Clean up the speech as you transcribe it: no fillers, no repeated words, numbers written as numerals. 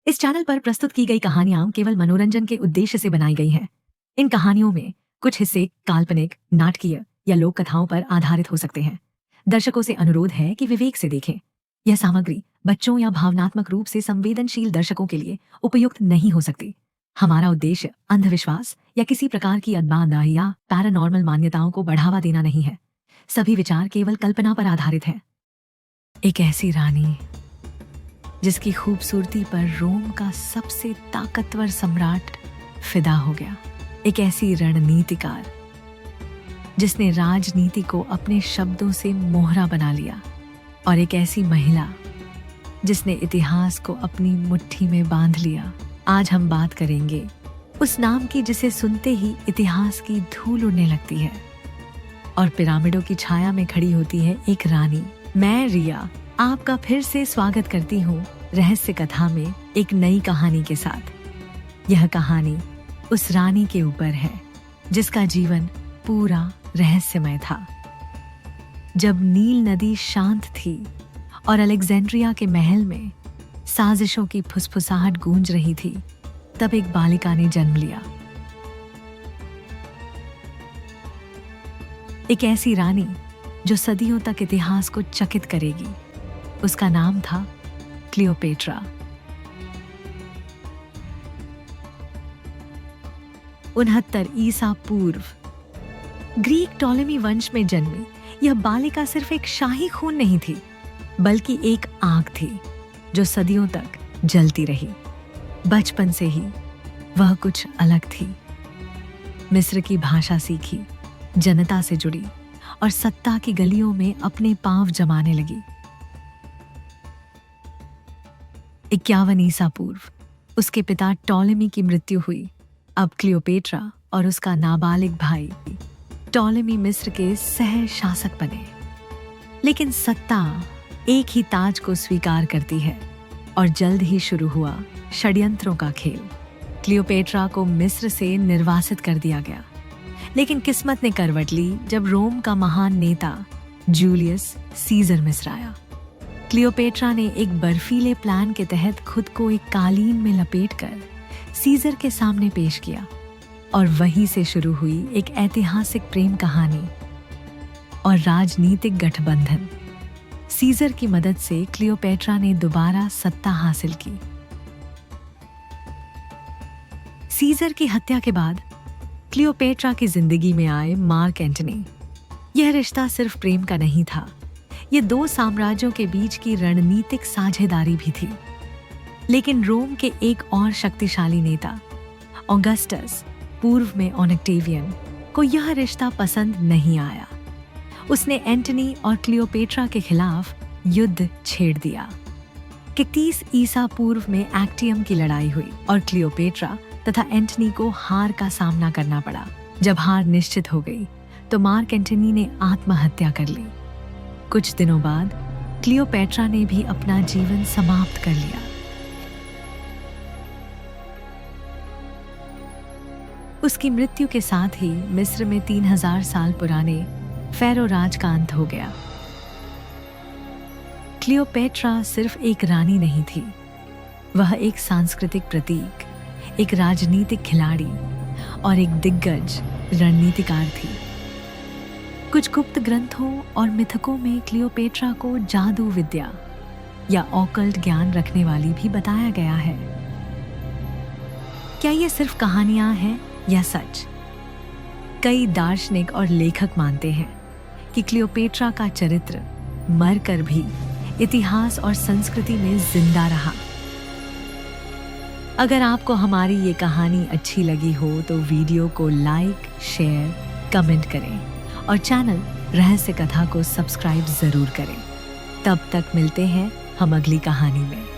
इस चैनल पर प्रस्तुत की गई कहानियां केवल मनोरंजन के उद्देश्य से बनाई गई हैं। इन कहानियों में कुछ हिस्से काल्पनिक, नाटकीय या लोक कथाओं पर आधारित हो सकते हैं। दर्शकों से अनुरोध है कि विवेक से देखें। यह सामग्री बच्चों या भावनात्मक रूप से संवेदनशील दर्शकों के लिए उपयुक्त नहीं हो सकती। हमारा उद्देश्य अंधविश्वास या किसी प्रकार की अनबाना या पैरानॉर्मल मान्यताओं को बढ़ावा देना नहीं है। सभी विचार केवल कल्पना पर आधारित हैं। एक ऐसी रानी जिसकी खूबसूरती पर रोम का सबसे ताकतवर सम्राट फिदा हो गया। एक ऐसी रणनीतिकार जिसने राजनीति को अपने शब्दों से मोहरा बना लिया, और एक ऐसी महिला जिसने इतिहास को अपनी मुट्ठी में बांध लिया। आज हम बात करेंगे उस नाम की जिसे सुनते ही इतिहास की धूल उड़ने लगती है और पिरामिडों की छाया में खड़ी होती है एक रानी। मैं रिया आपका फिर से स्वागत करती हूँ रहस्य कथा में एक नई कहानी के साथ। यह कहानी उस रानी के ऊपर है जिसका जीवन पूरा रहस्यमय था। जब नील नदी शांत थी और अलेक्जेंड्रिया के महल में साजिशों की फुसफुसाहट गूंज रही थी, तब एक बालिका ने जन्म लिया। एक ऐसी रानी जो सदियों तक इतिहास को चकित करेगी। उसका नाम था क्लियोपेट्रा। 69 ईसा पूर्व ग्रीक टॉलेमी वंश में जन्मी यह बालिका सिर्फ एक शाही खून नहीं थी, बल्कि एक आग थी जो सदियों तक जलती रही। बचपन से ही वह कुछ अलग थी। मिस्र की भाषा सीखी, जनता से जुड़ी और सत्ता की गलियों में अपने पांव जमाने लगी। 51 ईसा पूर्व उसके पिता टॉलेमी की मृत्यु हुई। अब क्लियोपेट्रा और उसका नाबालिग भाई टॉलेमी मिस्र के सह शासक बने। लेकिन सत्ता एक ही ताज को स्वीकार करती है और जल्द ही शुरू हुआ षड्यंत्रों का खेल। क्लियोपेट्रा को मिस्र से निर्वासित कर दिया गया, लेकिन किस्मत ने करवट ली जब रोम का महान नेता जूलियस सीजर मिस्र आया। क्लियोपेट्रा ने एक बर्फीले प्लान के तहत खुद को एक कालीन में लपेटकर सीजर के सामने पेश किया, और वहीं से शुरू हुई एक ऐतिहासिक प्रेम कहानी और राजनीतिक गठबंधन। सीजर की मदद से क्लियोपेट्रा ने दोबारा सत्ता हासिल की। सीजर की हत्या के बाद क्लियोपेट्रा की जिंदगी में आए मार्क एंटनी। यह रिश्ता सिर्फ प्रेम का नहीं था, ये दो साम्राज्यों के बीच की रणनीतिक साझेदारी भी थी। लेकिन रोम के एक और शक्तिशाली नेता ऑगस्टस, पूर्व में ऑक्टेवियन, को यह रिश्ता पसंद नहीं आया। उसने एंटनी और क्लियोपेट्रा के खिलाफ युद्ध छेड़ दिया। 31 ईसा पूर्व में एक्टियम की लड़ाई हुई और क्लियोपेट्रा तथा एंटनी को हार का सामना करना पड़ा। जब हार निश्चित हो गई तो मार्क एंटनी ने आत्महत्या कर ली। कुछ दिनों बाद क्लियोपेट्रा ने भी अपना जीवन समाप्त कर लिया। उसकी मृत्यु के साथ ही मिस्र में 3000 साल पुराने फैरो राज का अंत हो गया। क्लियोपेट्रा सिर्फ एक रानी नहीं थी, वह एक सांस्कृतिक प्रतीक, एक राजनीतिक खिलाड़ी और एक दिग्गज रणनीतिकार थी। कुछ गुप्त ग्रंथों और मिथकों में क्लियोपेट्रा को जादू विद्या या ऑकल्ट ज्ञान रखने वाली भी बताया गया है। क्या ये सिर्फ कहानियां हैं या सच? कई दार्शनिक और लेखक मानते हैं कि क्लियोपेट्रा का चरित्र मरकर भी इतिहास और संस्कृति में जिंदा रहा। अगर आपको हमारी ये कहानी अच्छी लगी हो तो वीडियो को लाइक, शेयर, कमेंट करें और चैनल रहस्य कथा को सब्सक्राइब जरूर करें। तब तक मिलते हैं हम अगली कहानी में।